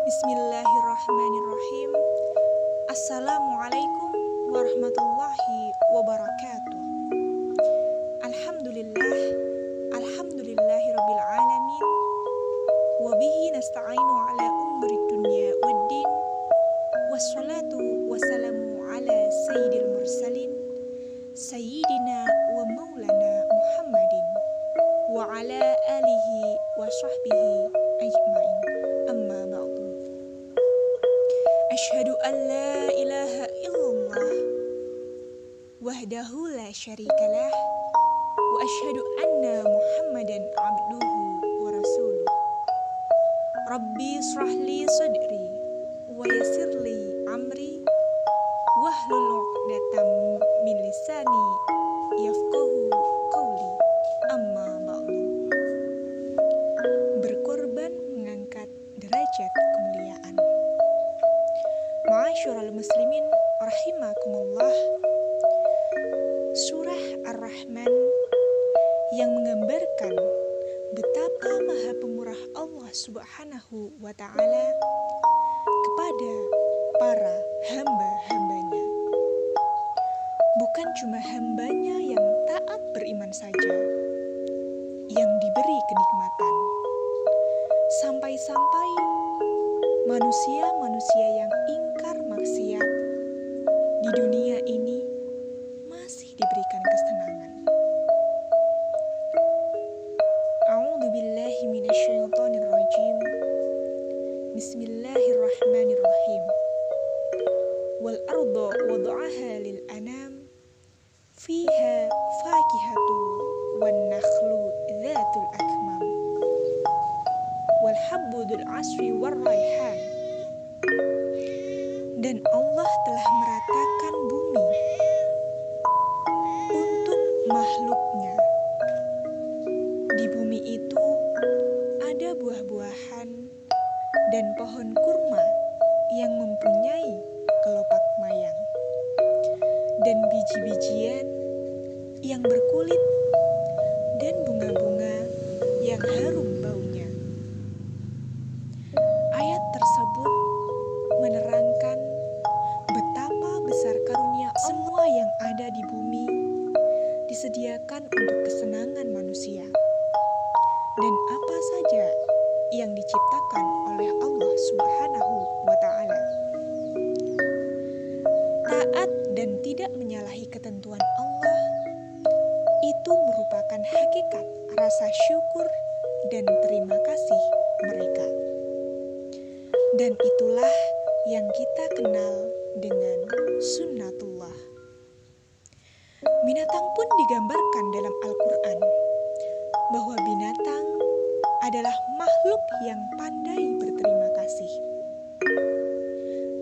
Bismillahirrahmanirrahim. Assalamualaikum warahmatullahi wabarakatuh. Alhamdulillah, alhamdulillahirabbil alamin. Wa bihi nasta'inu ala umuri dunya waddin. Wassalatu wassalamu ala sayyidil mursalin, sayyidina wa maulana Muhammadin wa ala alihi wa sahbihi ajma'in. Amma ba'du. Asyhadu an la ilaha illallah wahdahu la syarikalah wa asyhadu anna Muhammadan abduhu wa rasuluh. Rabbi shrahli sadri wa yassirli amri wahlul 'uqdatam min lisani yafqahu qauli. Amma ba'du. Berkorban mengangkat derajat kemuliaan. Ma'asyiral muslimin rahimakumullah. Surah Ar-Rahman yang menggambarkan betapa maha pemurah Allah Subhanahu wa ta'ala kepada para hamba-hambanya. Bukan cuma hambanya yang taat beriman saja yang diberi kenikmatan, sampai-sampai manusia-manusia yang ingkar maksiat di dunia ini masih diberikan kesenangan. A'udzu billahi minasyaitonir rajim. Bismillahirrahmanirrahim. Wal arda wada'aha lil anam fiha fakihatu wan nakhlu dzatul akmam wal habbudul asri war raihan. Dan Allah telah meratakan bumi untuk makhluknya. Di bumi itu ada buah-buahan dan pohon kurma yang mempunyai kelopak mayang, dan biji-bijian yang berkulit, dan bunga-bunga yang harum baunya. Ayat tersebut menerangkan betapa besar karunia semua yang ada di bumi disediakan untuk kesenangan manusia, dan apa saja yang diciptakan oleh Allah Subhanahu wa ta'ala. Taat dan tidak menyalahi ketentuan Allah itu merupakan hakikat rasa syukur dan terima kasih mereka. Dan itulah yang kita kenal dengan sunnatullah. Binatang pun digambarkan dalam Al-Quran bahwa binatang adalah makhluk yang pandai berterima kasih.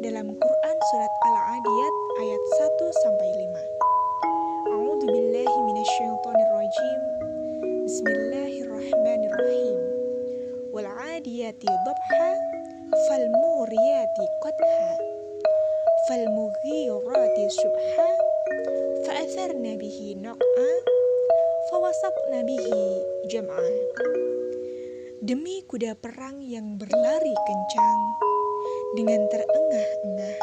Dalam Quran surat Al-Adiyat ayat 1-5. A'udzu billahi minasyaitonir rajim. Bismillahirrahmanirrahim. Wal 'adiyati dhabha fal muriyati qadha fal mughirati subha fa atharna bihi naq'a fa wasatna bihi jam'a. Demi kuda perang yang berlari kencang dengan terengah-engah,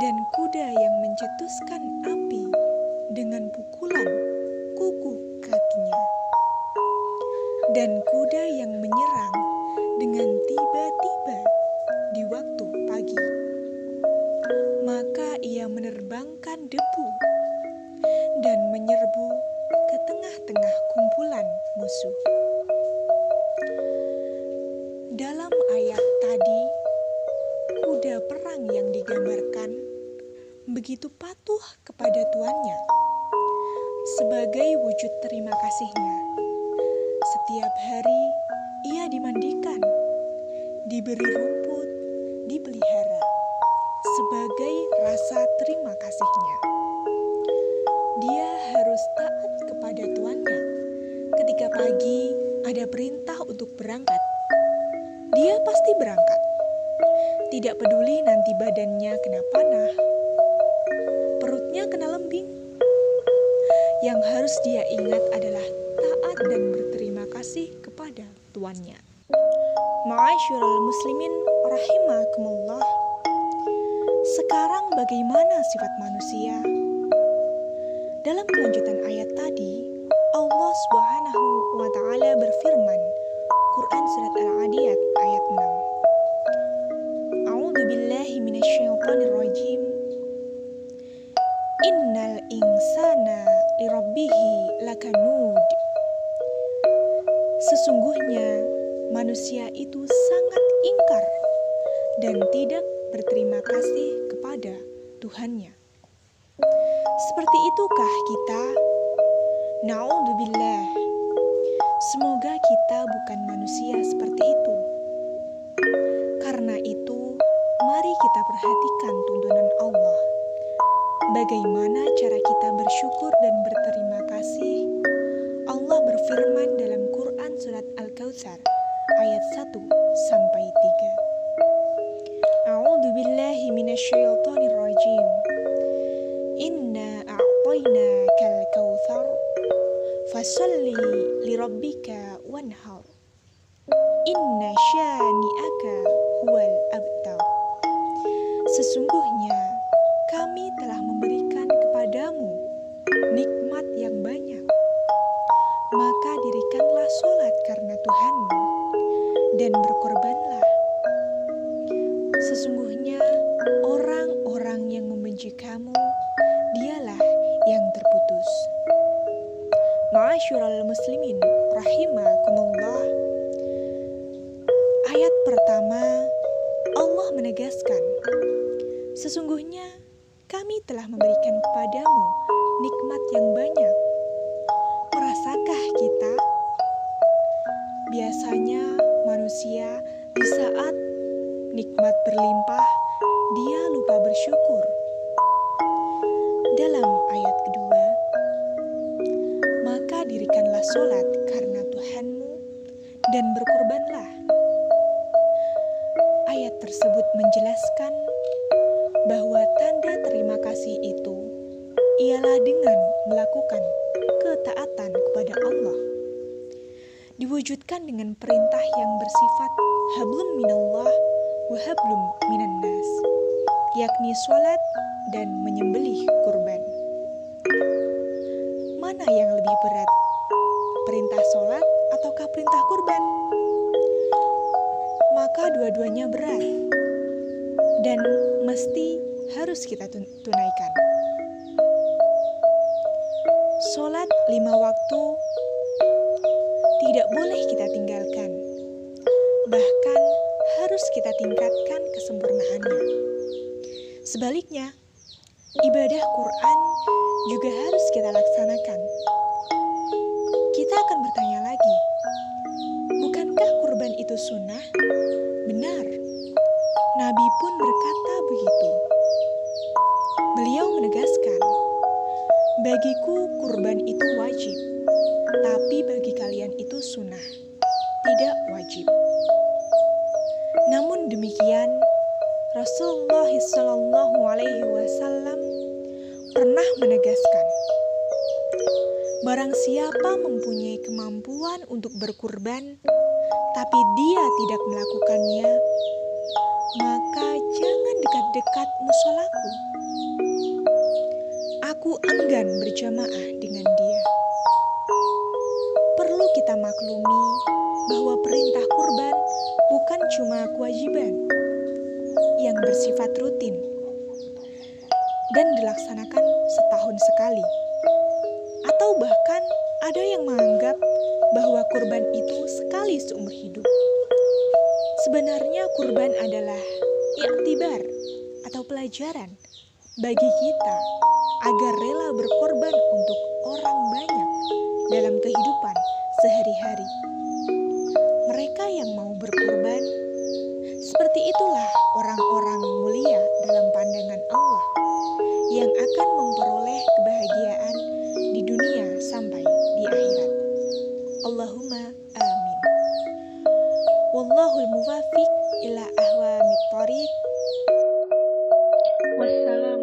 dan kuda yang mencetuskan api dengan pukulan kuku kakinya, dan kuda yang menyerang dengan tiba-tiba di waktu pagi. Maka ia menerbangkan debu dan menyerbu ke tengah-tengah kumpulan musuh. Dalam ayat tadi, kuda perang yang digambarkan begitu patuh kepada tuannya sebagai wujud terima kasihnya. Setiap hari ia dimandikan, diberi rumput, dipelihara sebagai rasa terima kasihnya. Dia harus taat kepada tuannya. Ketika pagi ada perintah untuk berangkat, dia pasti berangkat. Tidak peduli nanti badannya kena panah, perutnya kena lembing. Yang harus dia ingat adalah taat dan berterima kasih kepada tuannya. Ma'asyiral muslimin rahimakumullah. Sekarang bagaimana sifat manusia? Dalam kelanjutan ayat tadi, Allah Subhanahu wa taala berfirman, Quran surat Al-Adiyat ayat 6. A'udzu billahi minasyaitonir rajim. Innal insana lirabbihi lakanud. Sesungguhnya manusia itu sangat ingkar dan tidak berterima kasih kepada Tuhannya. Seperti itukah kita? Na'udzubillah. Semoga kita bukan manusia seperti itu. Karena itu, mari kita perhatikan tuntunan Allah. Bagaimana cara kita bersyukur dan berterima kasih? Allah berfirman dalam Quran surat Al-Kautsar ayat 1 sampai 3. A'udzu billahi minasyaitonir rajim. Inna a'tainakal kautsar fasholli lirabbika wanhar. Inna syani'aka huwal abtar. Sesungguhnya kami telah memberikan kepadamu nikmat yang banyak. Maka dirikanlah sholat karena Tuhanmu dan berkorbanlah. Sesungguhnya orang-orang yang membenci kamu, dialah yang terputus. Ma'asyiral muslimin rahimakumullah. Ayat pertama, Allah menegaskan, sesungguhnya kami telah memberikan kepadamu nikmat yang banyak. Merasakah kita? Biasanya manusia di saat nikmat berlimpah, dia lupa bersyukur. Dalam ayat kedua, maka dirikanlah sholat karena Tuhanmu dan berkorbanlah. Ayat tersebut menjelaskan bahwa tanda terima kasih itu ialah dengan melakukan ketaatan kepada Allah. Diwujudkan dengan perintah yang bersifat hablum minallah wa hablum minan nas, yakni sholat dan menyembelih kurban. Mana yang lebih berat? Perintah sholat ataukah perintah kurban? Maka dua-duanya berat dan mesti harus kita tunaikan. Sholat 5 waktu tidak boleh kita tinggalkan. Bahkan harus kita tingkatkan kesempurnaannya. Sebaliknya, ibadah Quran juga harus kita laksanakan. Kita akan bertanya lagi, bukankah kurban itu sunnah? Benar, Nabi pun berkata begitu. Beliau menegaskan, bagiku kurban itu wajib, tapi bagi kalian itu sunnah, tidak wajib. Namun demikian, Rasulullah SAW pernah menegaskan, barang siapa mempunyai kemampuan untuk berkurban, tapi dia tidak melakukannya, maka jangan dekat-dekat musolaku. Aku enggan berjamaah dengan dia. Perlu kita maklumi bahwa perintah kurban bukan cuma kewajiban yang bersifat rutin dan dilaksanakan setahun sekali. Atau bahkan ada yang menganggap bahwa kurban itu sekali seumur hidup. Sebenarnya kurban adalah i'tibar atau pelajaran bagi kita agar rela berkorban untuk orang banyak dalam kehidupan sehari-hari. Mereka yang mau berkorban, seperti itulah orang-orang mulia dalam pandangan Allah yang akan memperoleh kebahagiaan di dunia sampai di akhirat. Allahumma amin. Wallahul muwaffiq ila ahwamit thoriq. Wassalam.